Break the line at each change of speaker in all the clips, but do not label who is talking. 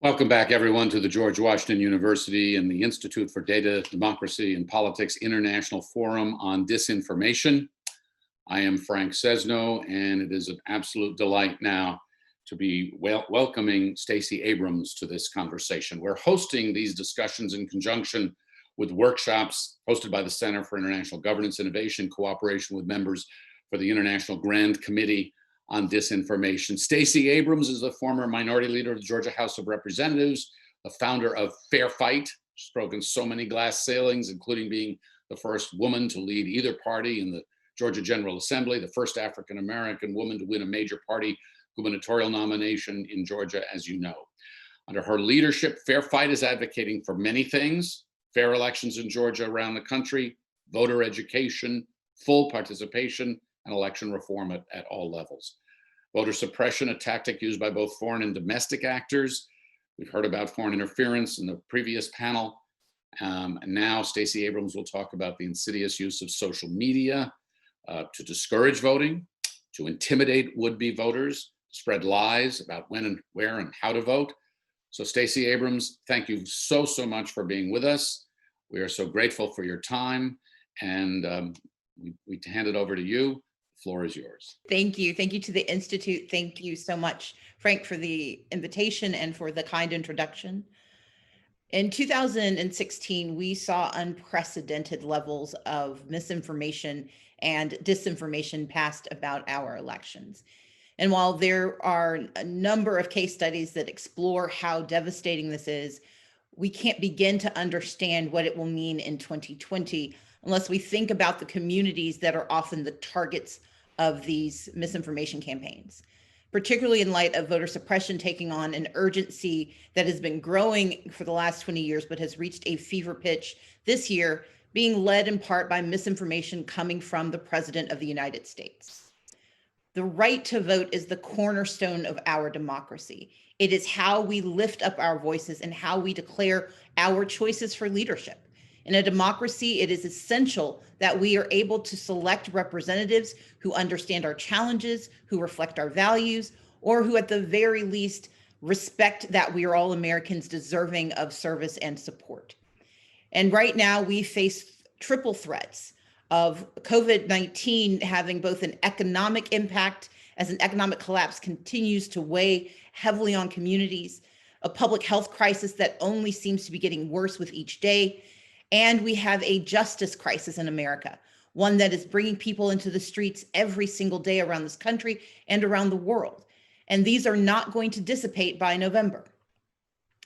Welcome back, everyone, to the George Washington University and the Institute for Data, Democracy, and Politics International Forum on Disinformation. I am Frank Sesno, and it is an absolute delight now to be welcoming Stacey Abrams to this conversation. We're hosting these discussions in conjunction with workshops hosted by the Center for International Governance Innovation, cooperation with members for the International Grand Committee on Disinformation. Stacey Abrams is the former minority leader of the Georgia House of Representatives, the founder of Fair Fight. She's broken so many glass ceilings, including being the first woman to lead either party in the Georgia General Assembly, the first African-American woman to win a major party gubernatorial nomination in Georgia, as you know. Under her leadership, Fair Fight is advocating for many things: fair elections in Georgia around the country, voter education, full participation, and election reform at all levels. Voter suppression, a tactic used by both foreign and domestic actors. We've heard about foreign interference in the previous panel. And now Stacey Abrams will talk about the insidious use of social media to discourage voting, to intimidate would-be voters, spread lies about when and where and how to vote. So Stacey Abrams, thank you so much for being with us. We are so grateful for your time, and we hand it over to you. The floor is yours.
Thank you. Thank you to the Institute. Thank you so much, Frank, for the invitation and for the kind introduction. In 2016, we saw unprecedented levels of misinformation and disinformation passed about our elections. And while there are a number of case studies that explore how devastating this is, we can't begin to understand what it will mean in 2020 unless we think about the communities that are often the targets of these misinformation campaigns, particularly in light of voter suppression taking on an urgency that has been growing for the last 20 years, but has reached a fever pitch this year, being led in part by misinformation coming from the President of the United States. The right to vote is the cornerstone of our democracy. It is how we lift up our voices and how we declare our choices for leadership. In a democracy, it is essential that we are able to select representatives who understand our challenges, who reflect our values, or who at the very least respect that we are all Americans deserving of service and support. And right now we face triple threats of COVID-19 having both an economic impact as an economic collapse continues to weigh heavily on communities, a public health crisis that only seems to be getting worse with each day, and we have a justice crisis in America, one that is bringing people into the streets every single day around this country and around the world. And these are not going to dissipate by November.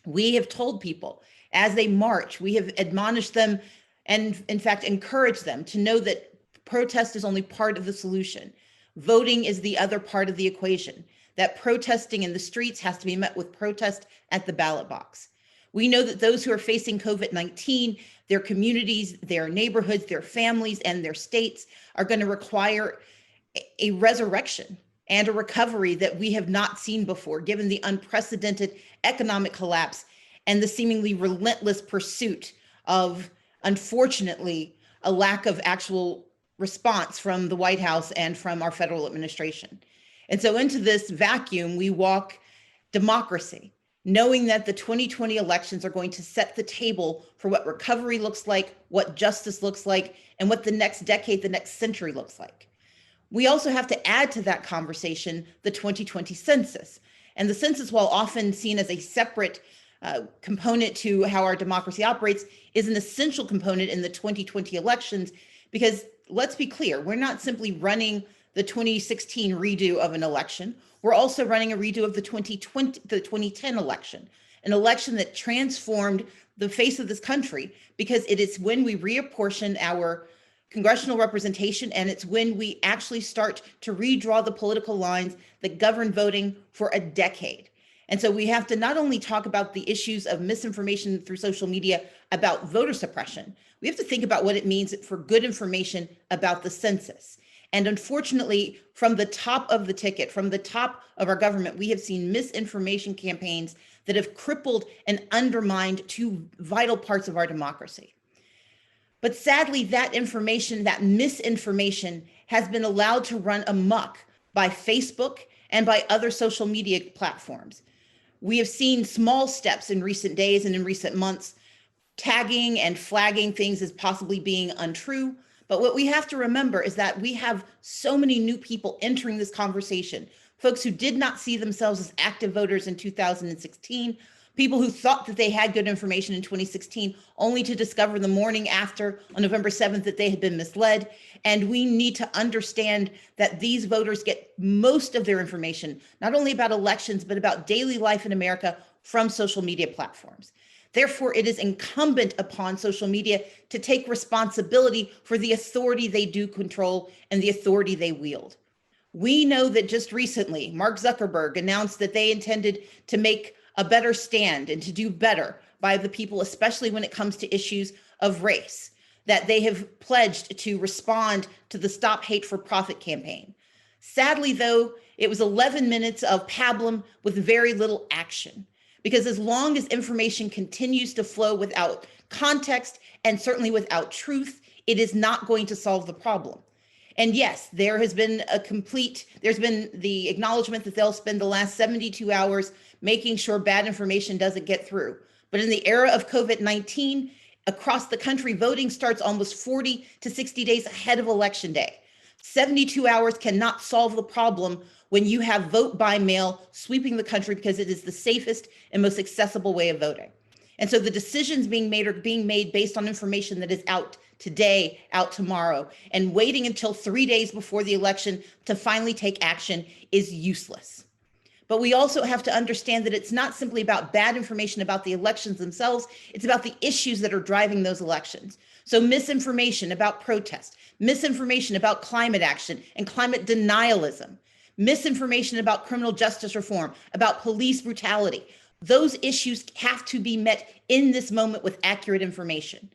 We have told people as they march, we have admonished them and in fact encouraged them to know that protest is only part of the solution. Voting is the other part of the equation, that protesting in the streets has to be met with protest at the ballot box. We know that those who are facing COVID-19, their communities, their neighborhoods, their families, and their states are going to require a resurrection and a recovery that we have not seen before, given the unprecedented economic collapse and the seemingly relentless pursuit of, unfortunately, a lack of actual response from the White House and from our federal administration. And so into this vacuum, we walk democracy, knowing that the 2020 elections are going to set the table for what recovery looks like, what justice looks like, and what the next decade, the next century looks like. We also have to add to that conversation the 2020 census. And the census, while often seen as a separate component to how our democracy operates, is an essential component in the 2020 elections, because let's be clear, we're not simply running the 2016 redo of an election. We're also running a redo of the 2010 election, an election that transformed the face of this country, because it is when we reapportion our congressional representation, and it's when we actually start to redraw the political lines that govern voting for a decade. And so we have to not only talk about the issues of misinformation through social media about voter suppression, we have to think about what it means for good information about the census. And unfortunately, from the top of the ticket, from the top of our government, we have seen misinformation campaigns that have crippled and undermined two vital parts of our democracy. But sadly, that information, that misinformation, has been allowed to run amok by Facebook and by other social media platforms. We have seen small steps in recent days and in recent months, tagging and flagging things as possibly being untrue. But what we have to remember is that we have so many new people entering this conversation, folks who did not see themselves as active voters in 2016, people who thought that they had good information in 2016, only to discover the morning after, on November 7th, that they had been misled. And we need to understand that these voters get most of their information, not only about elections, but about daily life in America from social media platforms. Therefore, it is incumbent upon social media to take responsibility for the authority they do control and the authority they wield. We know that just recently, Mark Zuckerberg announced that they intended to make a better stand and to do better by the people, especially when it comes to issues of race, that they have pledged to respond to the Stop Hate for Profit campaign. Sadly, though, it was 11 minutes of pablum with very little action. Because as long as information continues to flow without context and certainly without truth, it is not going to solve the problem. And yes, there's been the acknowledgement that they'll spend the last 72 hours making sure bad information doesn't get through. But in the era of COVID-19, across the country, voting starts almost 40 to 60 days ahead of Election Day. 72 hours cannot solve the problem when you have vote by mail sweeping the country, because it is the safest and most accessible way of voting. And so the decisions being made are being made based on information that is out today, out tomorrow, and waiting until 3 days before the election to finally take action is useless. But we also have to understand that it's not simply about bad information about the elections themselves, it's about the issues that are driving those elections. So misinformation about protest, misinformation about climate action and climate denialism, misinformation about criminal justice reform, about police brutality. Those issues have to be met in this moment with accurate information.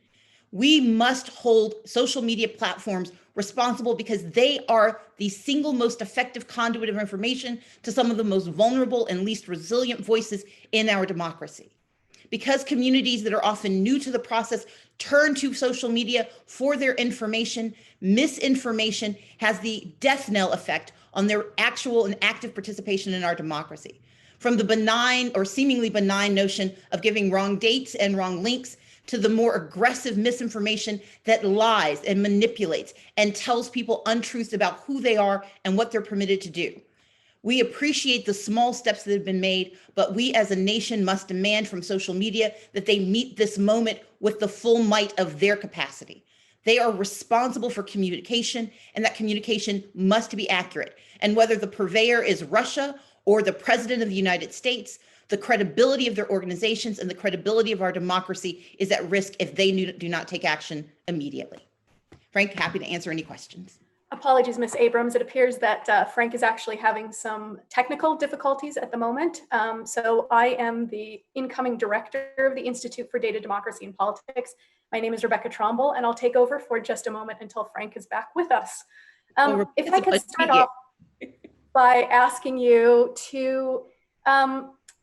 We must hold social media platforms responsible because they are the single most effective conduit of information to some of the most vulnerable and least resilient voices in our democracy. Because communities that are often new to the process turn to social media for their information, misinformation has the death knell effect on their actual and active participation in our democracy. From the benign or seemingly benign notion of giving wrong dates and wrong links to the more aggressive misinformation that lies and manipulates and tells people untruths about who they are and what they're permitted to do. We appreciate the small steps that have been made, but we as a nation must demand from social media that they meet this moment with the full might of their capacity. They are responsible for communication, and that communication must be accurate. And whether the purveyor is Russia or the president of the United States, the credibility of their organizations and the credibility of our democracy is at risk if they do not take action immediately. Frank, happy to answer any questions.
Apologies, Ms. Abrams. It appears that Frank is actually having some technical difficulties at the moment. So I am the incoming director of the Institute for Data, Democracy, and Politics. My name is Rebecca Tromble, and I'll take over for just a moment until Frank is back with us. If I could start off by asking you to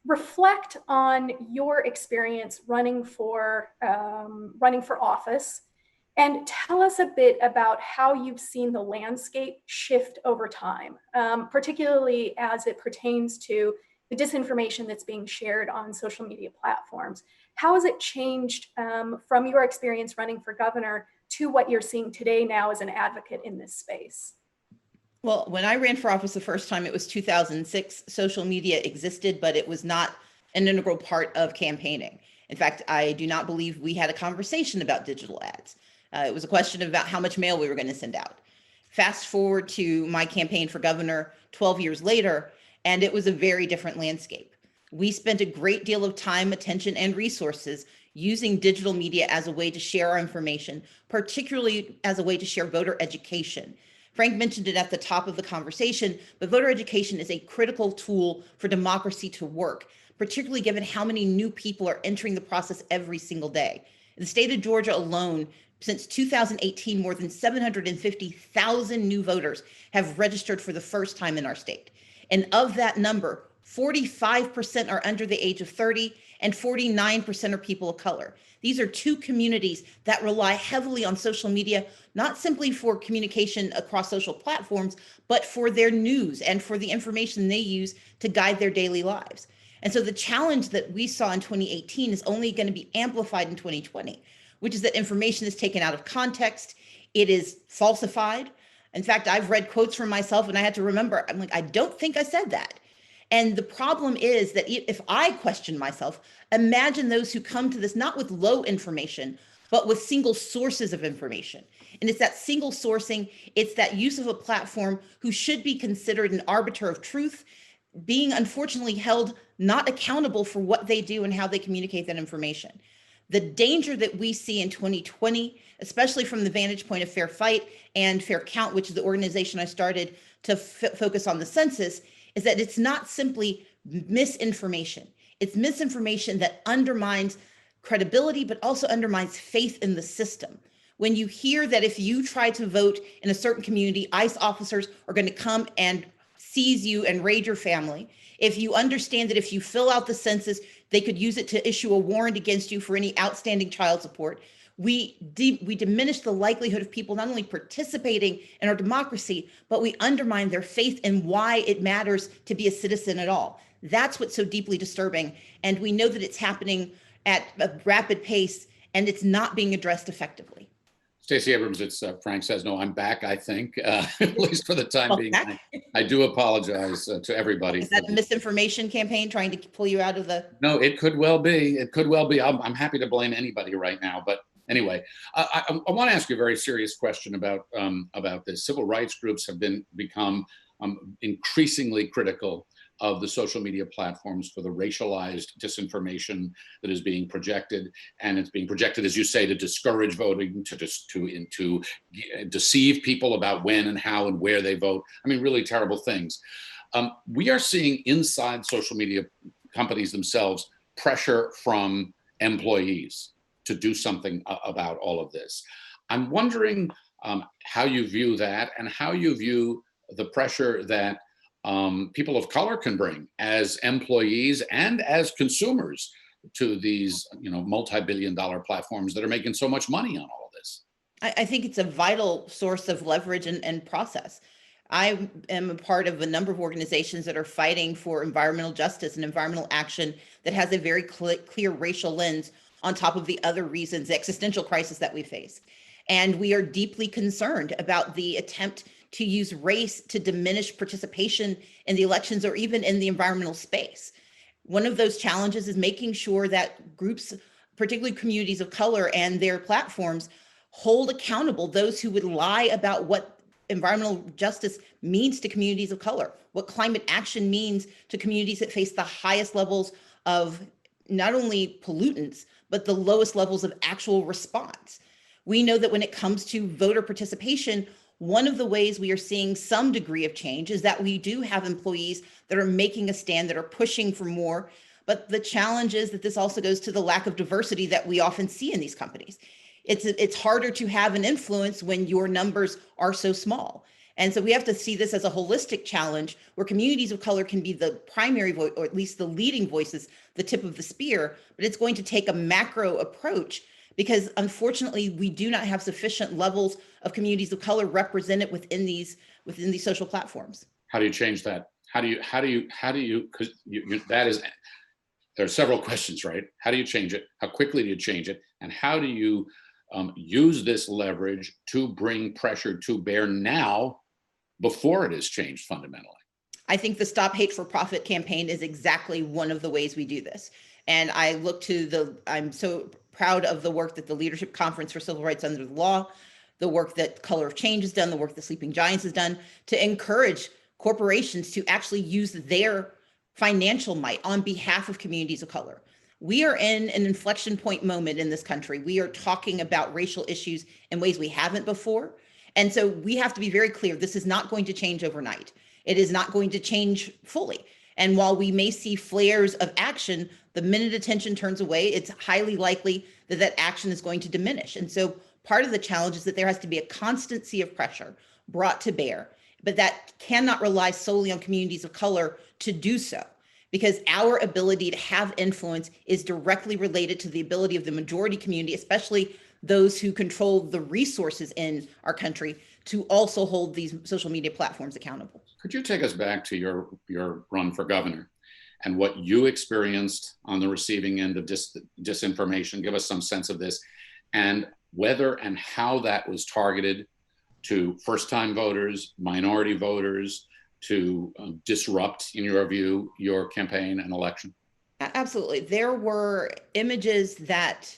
reflect on your experience running for office, and tell us a bit about how you've seen the landscape shift over time, particularly as it pertains to the disinformation that's being shared on social media platforms. How has it changed from your experience running for governor to what you're seeing today now as an advocate in this space?
Well, when I ran for office the first time, it was 2006. Social media existed, but it was not an integral part of campaigning. In fact, I do not believe we had a conversation about digital ads. It was a question about how much mail we were going to send out. Fast forward to my campaign for governor 12 years later, and it was a very different landscape. We spent a great deal of time, attention, and resources using digital media as a way to share our information, particularly as a way to share voter education. Frank mentioned it at the top of the conversation, but voter education is a critical tool for democracy to work, particularly given how many new people are entering the process every single day. In the state of Georgia alone, since 2018, more than 750,000 new voters have registered for the first time in our state. And of that number, 45% are under the age of 30 and 49% are people of color. These are two communities that rely heavily on social media, not simply for communication across social platforms, but for their news and for the information they use to guide their daily lives. And so the challenge that we saw in 2018 is only going to be amplified in 2020, which is that information is taken out of context. It is falsified. In fact, I've read quotes from myself and I had to remember, I'm like, I don't think I said that. And the problem is that if I question myself, imagine those who come to this not with low information, but with single sources of information. And it's that single sourcing, it's that use of a platform who should be considered an arbiter of truth, being unfortunately held not accountable for what they do and how they communicate that information. The danger that we see in 2020, especially from the vantage point of Fair Fight and Fair Count, which is the organization I started to focus on the census, is that it's not simply misinformation. It's misinformation that undermines credibility, but also undermines faith in the system. When you hear that if you try to vote in a certain community, ICE officers are going to come and seize you and raid your family. If you understand that if you fill out the census, they could use it to issue a warrant against you for any outstanding child support. We diminish the likelihood of people not only participating in our democracy, but we undermine their faith in why it matters to be a citizen at all. That's what's so deeply disturbing. And we know that it's happening at a rapid pace and it's not being addressed effectively.
Stacey Abrams, it's Frank Sesno. I'm back, I think, at least for the time being. I do apologize to everybody.
Is that a misinformation campaign trying to pull you out of the?
No, it could well be. It could well be. I'm happy to blame anybody right now. But anyway, I want to ask you a very serious question about this. Civil rights groups have become increasingly critical of the social media platforms for the racialized disinformation that is being projected, and it's being projected, as you say, to discourage voting, to deceive people about when and how and where they vote. I mean, really terrible things. We are seeing inside social media companies themselves pressure from employees to do something about all of this. I'm wondering how you view that and how you view the pressure that people of color can bring as employees and as consumers to these, multi-billion-dollar platforms that are making so much money on all of this.
I think it's a vital source of leverage and process. I am a part of a number of organizations that are fighting for environmental justice and environmental action that has a very clear racial lens on top of the other reasons, the existential crisis that we face. And we are deeply concerned about the attempt to use race to diminish participation in the elections or even in the environmental space. One of those challenges is making sure that groups, particularly communities of color and their platforms, hold accountable those who would lie about what environmental justice means to communities of color, what climate action means to communities that face the highest levels of not only pollutants, but the lowest levels of actual response. We know that when it comes to voter participation, one of the ways we are seeing some degree of change is that we do have employees that are making a stand, that are pushing for more. But the challenge is that this also goes to the lack of diversity that we often see in these companies. It's harder to have an influence when your numbers are so small. And so we have to see this as a holistic challenge where communities of color can be the primary voice, or at least the leading voices, the tip of the spear, but it's going to take a macro approach because unfortunately we do not have sufficient levels of communities of color represented within these social platforms.
How do you change that? How do you, because that is, there are several questions, right? How do you change it? How quickly do you change it? And how do you use this leverage to bring pressure to bear now before it is changed fundamentally?
I think the Stop Hate for Profit campaign is exactly one of the ways we do this. And I look to I'm so proud of the work that the Leadership Conference for Civil Rights Under the Law, the work that Color of Change has done, the work that Sleeping Giants has done to encourage corporations to actually use their financial might on behalf of communities of color. We are in an inflection point moment in this country. We are talking about racial issues in ways we haven't before. And so we have to be very clear, this is not going to change overnight. It is not going to change fully. And while we may see flares of action, the minute attention turns away, it's highly likely that that action is going to diminish. And so part of the challenge is that there has to be a constancy of pressure brought to bear, but that cannot rely solely on communities of color to do so, because our ability to have influence is directly related to the ability of the majority community, especially those who control the resources in our country, to also hold these social media platforms accountable.
Could you take us back to your run for governor and what you experienced on the receiving end of disinformation. Give us some sense of this, and whether and how that was targeted to first-time voters, minority voters, to disrupt, in your view, your campaign and election.
Absolutely. There were images that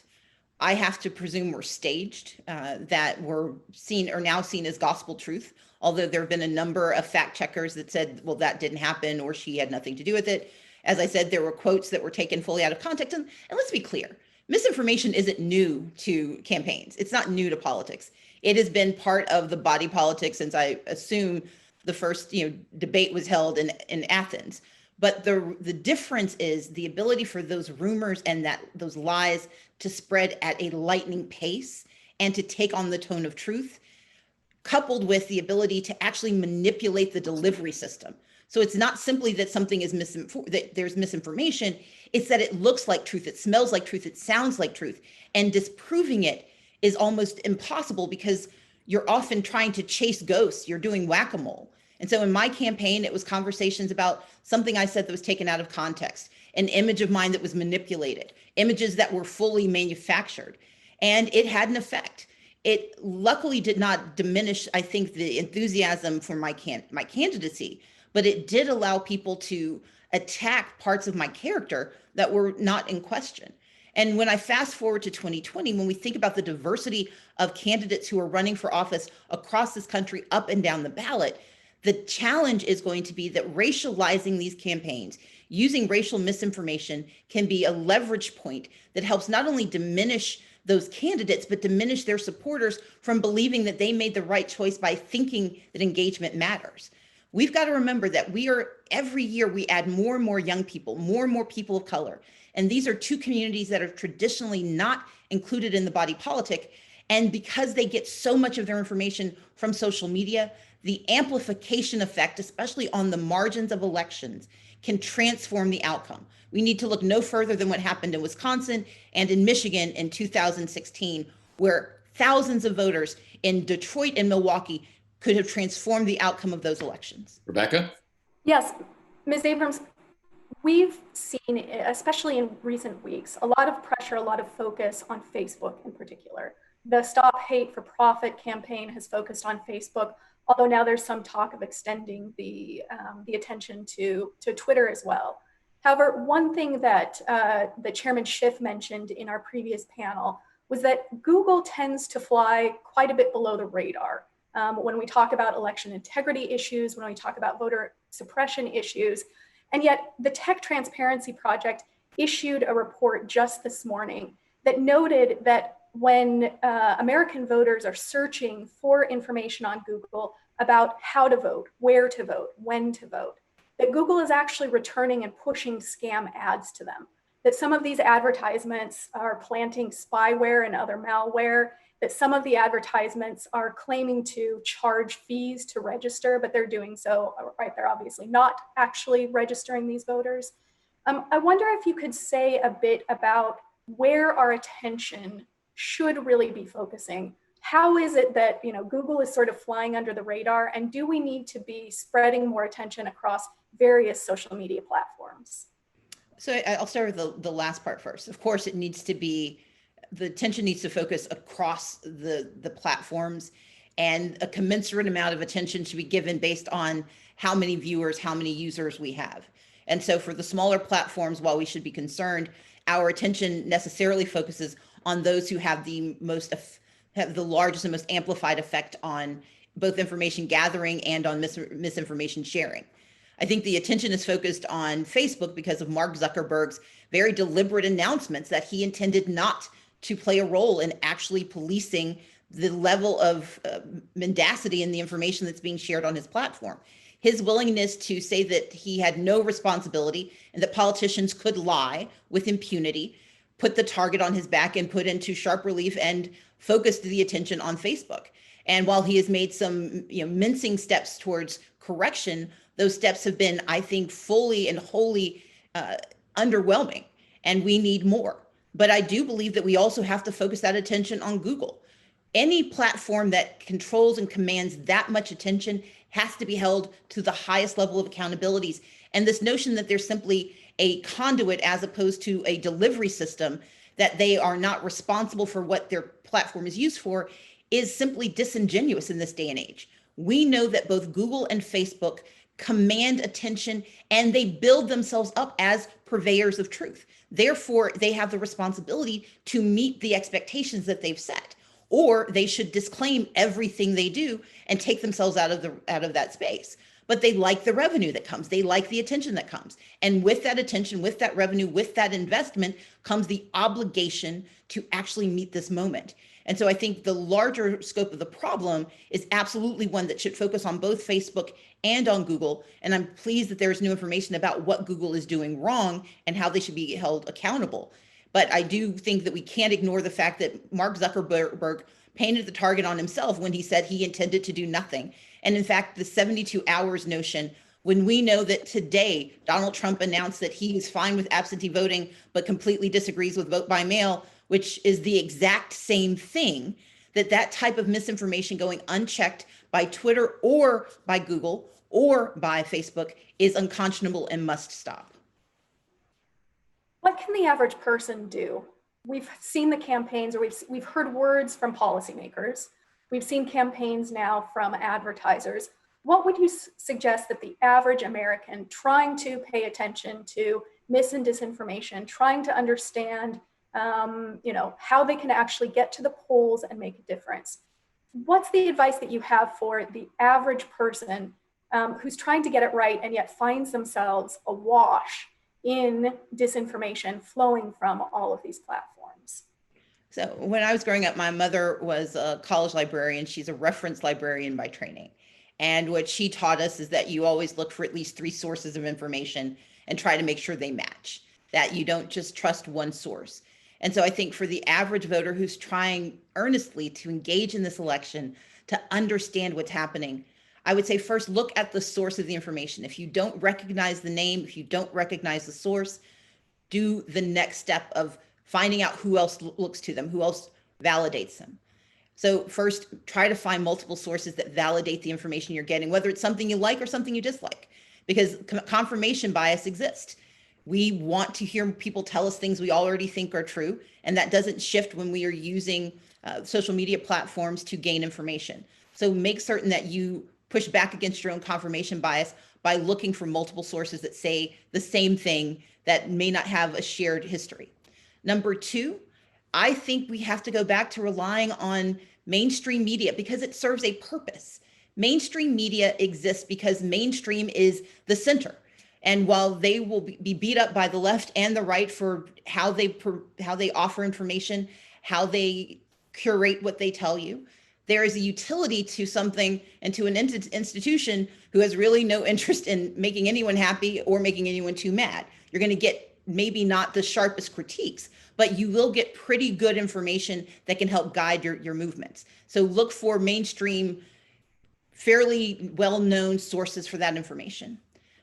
I have to presume were staged, that were seen or now seen as gospel truth, although there have been a number of fact checkers that said, well, that didn't happen, or she had nothing to do with it. As I said, there were quotes that were taken fully out of context. And let's be clear, misinformation isn't new to campaigns. It's not new to politics. It has been part of the body politic since, I assume, the first debate was held in Athens. But the difference is the ability for those rumors and those lies to spread at a lightning pace and to take on the tone of truth, coupled with the ability to actually manipulate the delivery system. So it's not simply that something is that there's misinformation, it's that it looks like truth, it smells like truth, it sounds like truth, and disproving it is almost impossible because you're often trying to chase ghosts, you're doing whack-a-mole. And so in my campaign, it was conversations about something I said that was taken out of context, an image of mine that was manipulated, images that were fully manufactured, and it had an effect. It luckily did not diminish, I think, the enthusiasm for my candidacy, but it did allow people to attack parts of my character that were not in question. And when I fast forward to 2020, when we think about the diversity of candidates who are running for office across this country, up and down the ballot, the challenge is going to be that racializing these campaigns, using racial misinformation, can be a leverage point that helps not only diminish those candidates, but diminish their supporters from believing that they made the right choice by thinking that engagement matters. We've got to remember that every year we add more and more young people, more and more people of color. And these are two communities that are traditionally not included in the body politic. And because they get so much of their information from social media, the amplification effect, especially on the margins of elections, can transform the outcome. We need to look no further than what happened in Wisconsin and in Michigan in 2016, where thousands of voters in Detroit and Milwaukee could have transformed the outcome of those elections.
Rebecca?
Yes, Ms. Abrams, we've seen, especially in recent weeks, a lot of pressure, a lot of focus on Facebook in particular. The Stop Hate for Profit campaign has focused on Facebook, although now there's some talk of extending the attention to Twitter as well. However, one thing that Chairman Schiff mentioned in our previous panel was that Google tends to fly quite a bit below the radar. When we talk about election integrity issues, when we talk about voter suppression issues, and yet the Tech Transparency Project issued a report just this morning that noted that when American voters are searching for information on Google about how to vote, where to vote, when to vote, that Google is actually returning and pushing scam ads to them, that some of these advertisements are planting spyware and other malware, that some of the advertisements are claiming to charge fees to register, but they're doing so, right, they're obviously not actually registering these voters. I wonder if you could say a bit about where our attention should really be focusing. How is it that Google is sort of flying under the radar, and do we need to be spreading more attention across various social media platforms?
So I'll start with the last part first. Of course, the attention needs to focus across the platforms, and a commensurate amount of attention should be given based on how many viewers, how many users we have. And so for the smaller platforms, while we should be concerned, our attention necessarily focuses on those who have the largest and most amplified effect on both information gathering and on misinformation sharing. I think the attention is focused on Facebook because of Mark Zuckerberg's very deliberate announcements that he intended not to play a role in actually policing the level of mendacity in the information that's being shared on his platform. His willingness to say that he had no responsibility and that politicians could lie with impunity put the target on his back and put into sharp relief and focused the attention on Facebook. And while he has made some mincing steps towards correction, those steps have been, I think, fully and wholly underwhelming, and we need more. But I do believe that we also have to focus that attention on Google. Any platform that controls and commands that much attention has to be held to the highest level of accountabilities. And this notion that there's simply a conduit as opposed to a delivery system, that they are not responsible for what their platform is used for, is simply disingenuous in this day and age. We know that both Google and Facebook command attention and they build themselves up as purveyors of truth. Therefore, they have the responsibility to meet the expectations that they've set, or they should disclaim everything they do and take themselves out of that space. But they like the revenue that comes. They like the attention that comes. And with that attention, with that revenue, with that investment comes the obligation to actually meet this moment. And so I think the larger scope of the problem is absolutely one that should focus on both Facebook and on Google. And I'm pleased that there's new information about what Google is doing wrong and how they should be held accountable. But I do think that we can't ignore the fact that Mark Zuckerberg painted the target on himself when he said he intended to do nothing. And in fact, the 72 hours notion, when we know that today Donald Trump announced that he is fine with absentee voting, but completely disagrees with vote by mail, which is the exact same thing, that type of misinformation going unchecked by Twitter or by Google or by Facebook is unconscionable and must stop.
What can the average person do? We've seen the campaigns, or we've heard words from policymakers. We've seen campaigns now from advertisers. What would you suggest that the average American trying to pay attention to mis and disinformation, trying to understand how they can actually get to the polls and make a difference? What's the advice that you have for the average person who's trying to get it right and yet finds themselves awash in disinformation flowing from all of these platforms?
So when I was growing up, my mother was a college librarian. She's a reference librarian by training. And what she taught us is that you always look for at least 3 sources of information and try to make sure they match, that you don't just trust one source. And so I think for the average voter who's trying earnestly to engage in this election, to understand what's happening, I would say first look at the source of the information. If you don't recognize the name, if you don't recognize the source, do the next step of finding out who else looks to them, who else validates them. So first, try to find multiple sources that validate the information you're getting, whether it's something you like or something you dislike, because confirmation bias exists. We want to hear people tell us things we already think are true, and that doesn't shift when we are using social media platforms to gain information. So make certain that you push back against your own confirmation bias by looking for multiple sources that say the same thing that may not have a shared history. Number 2, I think we have to go back to relying on mainstream media because it serves a purpose. Mainstream media exists because mainstream is the center. And while they will be beat up by the left and the right for how they offer information, how they curate what they tell you, there is a utility to something and to an institution who has really no interest in making anyone happy or making anyone too mad. You're going to get maybe not the sharpest critiques, but you will get pretty good information that can help guide your movements. So look for mainstream, fairly well-known sources for that information.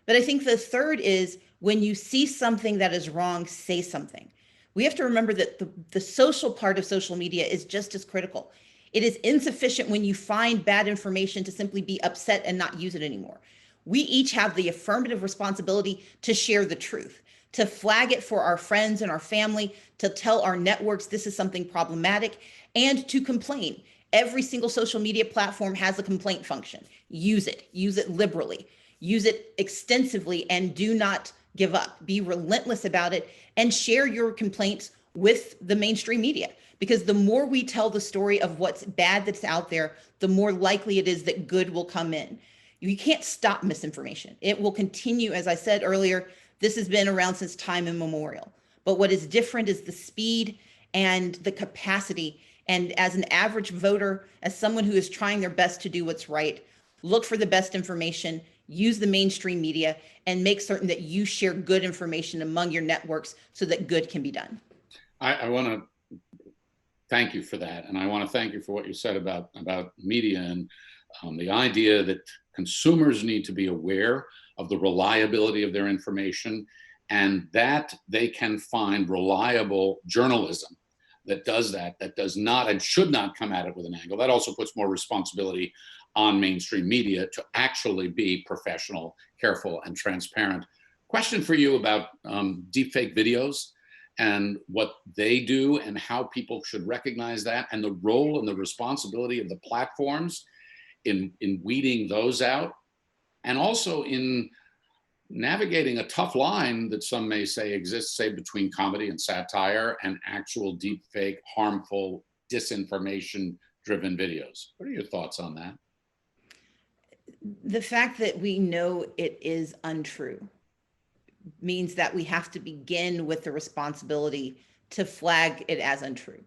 But I think the third is when you see something that is wrong, say something. We have to remember that the social part of social media is just as critical. It is insufficient when you find bad information to simply be upset and not use it anymore. We each have the affirmative responsibility to share the truth, to flag it for our friends and our family, to tell our networks this is something problematic, and to complain. Every single social media platform has a complaint function. Use it liberally, use it extensively, and do not give up. Be relentless about it and share your complaints with the mainstream media. Because the more we tell the story of what's bad that's out there, the more likely it is that good will come in. You can't stop misinformation. It will continue. As I said earlier, this has been around since time immemorial. But what is different is the speed and the capacity. And as an average voter, as someone who is trying their best to do what's right, look for the best information, use the mainstream media, and make certain that you share good information among your networks so that good can be done.
I want to thank you for that. And I want to thank you for what you said about media and the idea that consumers need to be aware of the reliability of their information and that they can find reliable journalism that does that does not and should not come at it with an angle. That also puts more responsibility on mainstream media to actually be professional, careful, and transparent. Question for you about deepfake videos and what they do and how people should recognize that, and the role and the responsibility of the platforms in weeding those out, and also in navigating a tough line that some may say exists, say, between comedy and satire and actual deepfake, harmful, disinformation-driven videos. What are your thoughts on that?
The fact that we know it is untrue means that we have to begin with the responsibility to flag it as untrue.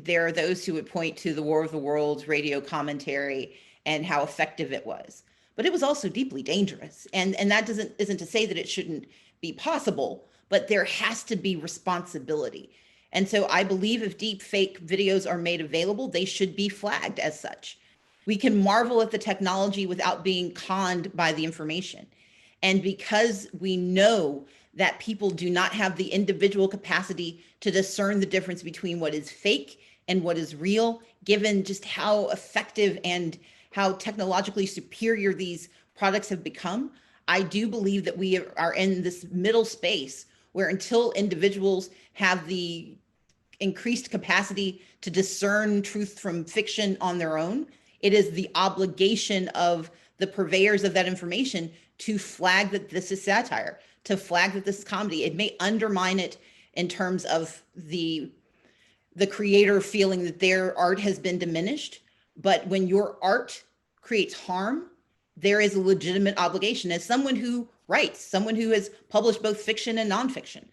There are those who would point to the War of the Worlds radio commentary and how effective it was, but it was also deeply dangerous. And that isn't to say that it shouldn't be possible, but there has to be responsibility. And so I believe if deep fake videos are made available, they should be flagged as such. We can marvel at the technology without being conned by the information. And because we know that people do not have the individual capacity to discern the difference between what is fake and what is real, given just how effective and how technologically superior these products have become, I do believe that we are in this middle space where until individuals have the increased capacity to discern truth from fiction on their own, it is the obligation of the purveyors of that information to flag that this is satire, to flag that this is comedy. It may undermine it in terms of the creator feeling that their art has been diminished. But when your art creates harm, there is a legitimate obligation. As someone who writes, someone who has published both fiction and nonfiction,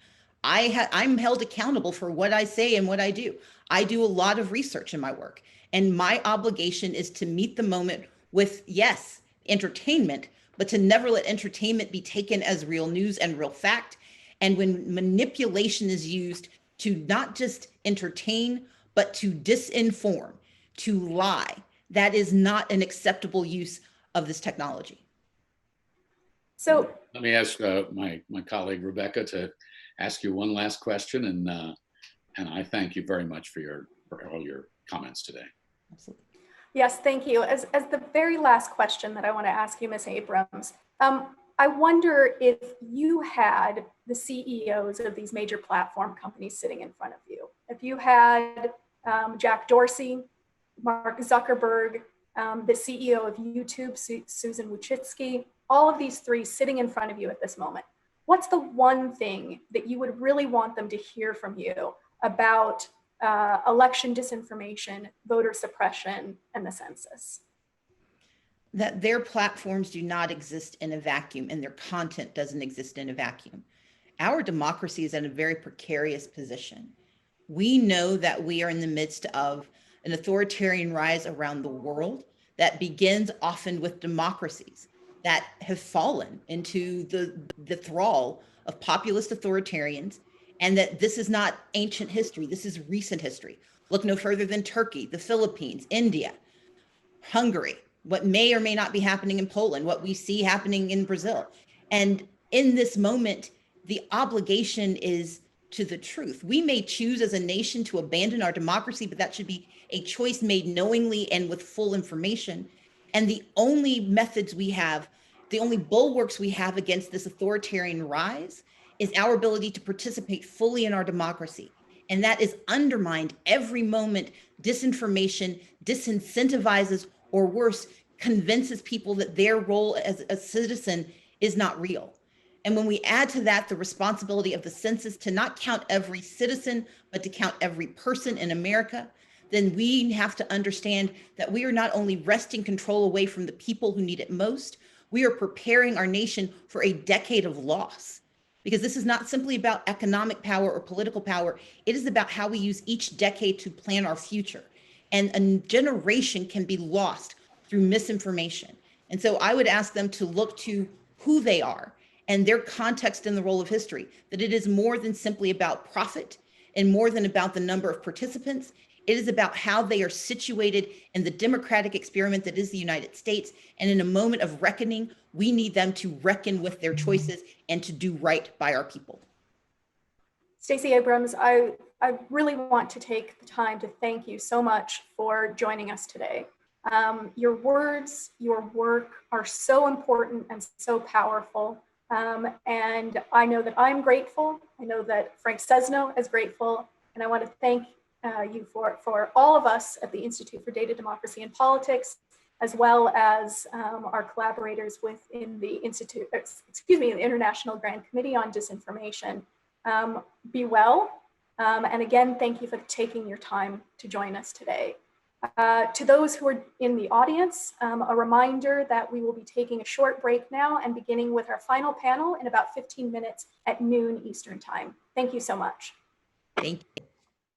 I'm held accountable for what I say and what I do. I do a lot of research in my work, and my obligation is to meet the moment with, yes, entertainment, but to never let entertainment be taken as real news and real fact. And when manipulation is used to not just entertain, but to disinform, to lie, that is not an acceptable use of this technology.
So
let me ask my colleague Rebecca to ask you one last question, and I thank you very much for all your comments today.
Absolutely.
Yes, thank you. As the very last question that I want to ask you, Ms. Abrams, I wonder if you had the CEOs of these major platform companies sitting in front of you. If you had Jack Dorsey, Mark Zuckerberg, the CEO of YouTube, Susan Wojcicki, all of these three sitting in front of you at this moment, what's the one thing that you would really want them to hear from you about election disinformation, voter suppression, and the census?
That their platforms do not exist in a vacuum and their content doesn't exist in a vacuum. Our democracy is in a very precarious position. We know that we are in the midst of an authoritarian rise around the world that begins often with democracies that have fallen into the thrall of populist authoritarians, and that this is not ancient history, this is recent history. Look no further than Turkey, the Philippines, India, Hungary, what may or may not be happening in Poland, what we see happening in Brazil. And in this moment, the obligation is to the truth. We may choose as a nation to abandon our democracy, but that should be a choice made knowingly and with full information. And the only methods we have, the only bulwarks we have against this authoritarian rise is our ability to participate fully in our democracy. And that is undermined every moment. Disinformation disincentivizes, or worse, convinces people that their role as a citizen is not real. And when we add to that the responsibility of the census to not count every citizen, but to count every person in America, then we have to understand that we are not only wresting control away from the people who need it most, we are preparing our nation for a decade of loss. Because this is not simply about economic power or political power. It is about how we use each decade to plan our future. And a generation can be lost through misinformation. And so I would ask them to look to who they are and their context in the role of history, that it is more than simply about profit and more than about the number of participants. It is about how they are situated in the democratic experiment that is the United States. And in a moment of reckoning, we need them to reckon with their choices and to do right by our people.
Stacey Abrams, I really want to take the time to thank you so much for joining us today. Your words, your work are so important and so powerful. And I know that I'm grateful. I know that Frank Sesno is grateful. And I want to thank you for all of us at the Institute for Data, Democracy, and Politics, as well as our collaborators within the Institute, the International Grand Committee on Disinformation. Be well. And again, thank you for taking your time to join us today. To those who are in the audience, a reminder that we will be taking a short break now and beginning with our final panel in about 15 minutes at noon Eastern Time. Thank you so much.
Thank you.